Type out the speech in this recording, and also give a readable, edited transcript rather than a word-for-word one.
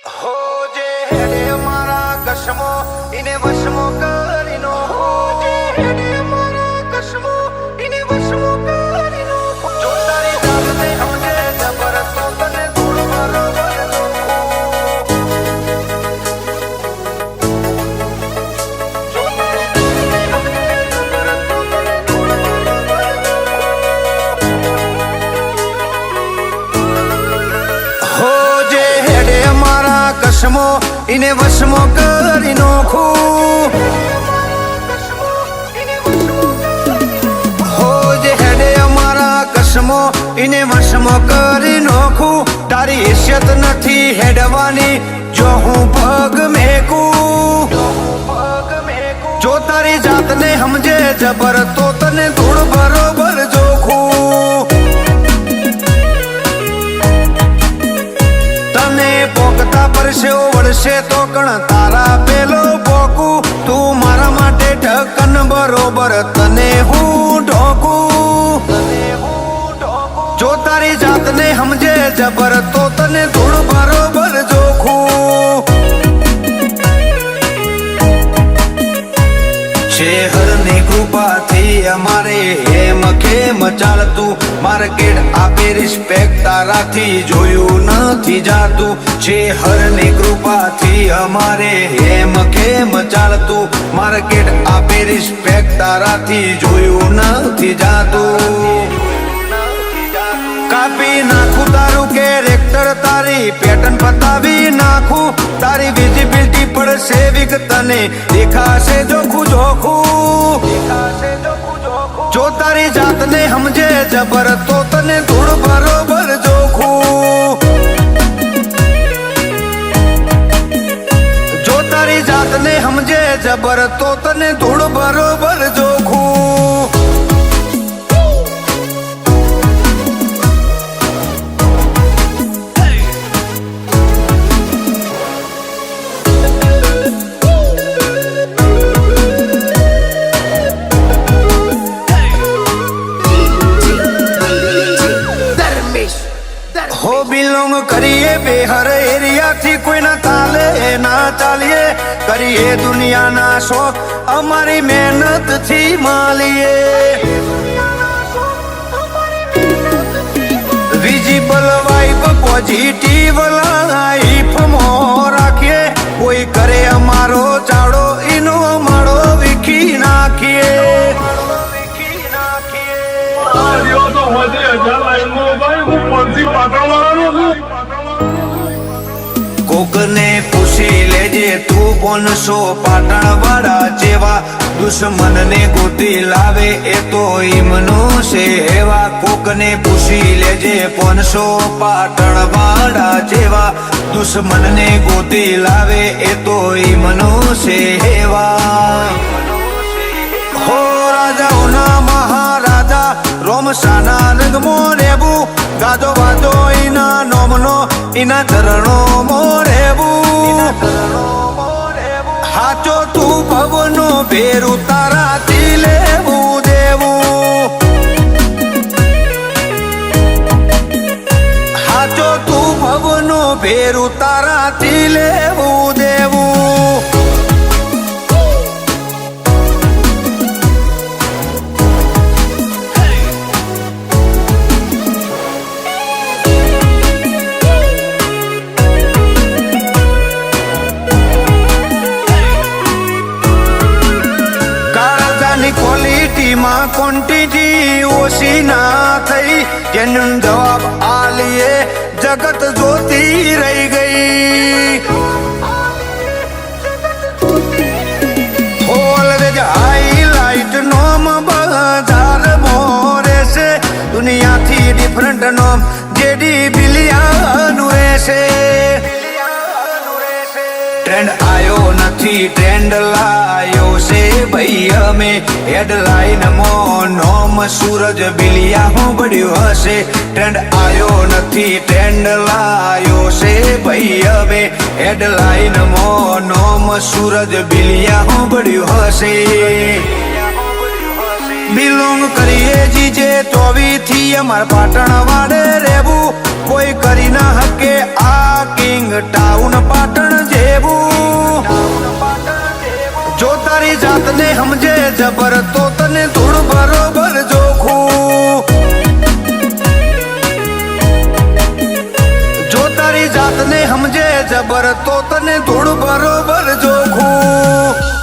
हो जे हेडे मारा कसमो इने वशमो करिनो हो जे हेडे मारा कसमो इने वशमो करिनो जो तारी जात ने हमजे जबरदस्तो तने धूल बरोबर कसमो इने वशमो करी नोखू हो जे हेडे अमारा कसमो इने वशमो करी नोखू तारी इज्जत नथी हेडवानी जो हूँ पग मेकू जो तारी जात ने हमजे जबर तो तने धूड़ बरोबर जोखू પોકતા પરસે વળશે તો કણ તારા પેલો પોકુ તું મારા માટે ઢક્કન બરોબર તને હું ઢોકું જો તારી જાતને સમજે જબર તો તને ધૂળ બરોબર જોખું શેહરની કૃપાથી અમારે હેમ ખેમ ચાલતું માર્કેટ આપે રિસ્પેક્ટ તારાથી જોયું નથી જાતું શેહરની કૃપાથી અમારે હેમ ખેમ ચાલતું માર્કેટ આપે રિસ્પેક્ટ તારાથી જોયું નથી જાતું કાપી નાખું તારું કેરેક્ટર તારી પેટર્ન બતાવી નાખું તારી વિઝિબિલિટી પડશે વિક તને દેખાશે જોખું જોખું જો તારી જાતને સમજે જબર તો તને ધૂળ બરોબર જોખું જો તારી જાતને સમજે જબર તો તને ધૂળ બરોબર જોખું हो बिलोंग करिए बेहर एरिया थी कोई ना ताले ना चालिए करिए दुनिया ना शौक हमारी मेहनत थी मालिए विजिबल वाइब पॉजिटिव लाइफ मो राखिए कोई करे हमारो चाड़ो इनो हमारो विखी नाखिए કોકને પૂછી લેજે તું 500 પાટણ વાળા જેવા દુશ્મનને ગોતી લાવે એ તો ઈમનો છે એવા કોકને પૂછી લેજે 500 પાટણ વાળા જેવા દુશ્મનને ગોતી લાવે એ તો ઈમનો છે એવા હો રાજાઓના મહારાજા રોમસાના રંગમો રેબુ ગાજો વાજો ઈના નોમનો ઈના ચરણો મોરેબુ હાચો તું ભવનો ભેરું તારાથી લેવું દેવું હાચો તું ભવનો ભેરું તારાથી લેવું દેવું ક્વોલિટીમાં ક્વોન્ટિટી ઓછી ના થઈ જેનો જવાબ આલીએ જગત જોતી રહી ગઈ ઓલવેજ હાઈલાઇટ નોમ બજાર મોરે છે દુનિયાથી ડિફરન્ટ નોમ જેડી બિલિયાનું રહેશે ટ્રેન્ડ આયો નથી ટ્રેન્ડ લાયો છે ભાઈ અમે હેડલાઇન માં નોમ સૂરજ બિલિયા હોબડ્યું હશે ટ્રેન્ડ આયો નથી ટ્રેન્ડ લાયો છે ભાઈ અમે હેડલાઇન માં નોમ સૂરજ બિલિયા હોબડ્યું હશે બિલોંગ કરીએ જીજે 24 થી અમાર પાટણ વાડે રેવું કોઈ કરી ના હકે આ કિંગ ટાઉન પાટણ જેવું જો તારી જાતને સમજે જબર તો તને ધૂળ બરોબર જોખું જો તારી જાતને સમજે જબર તો તને ધૂળ બરોબર જોખું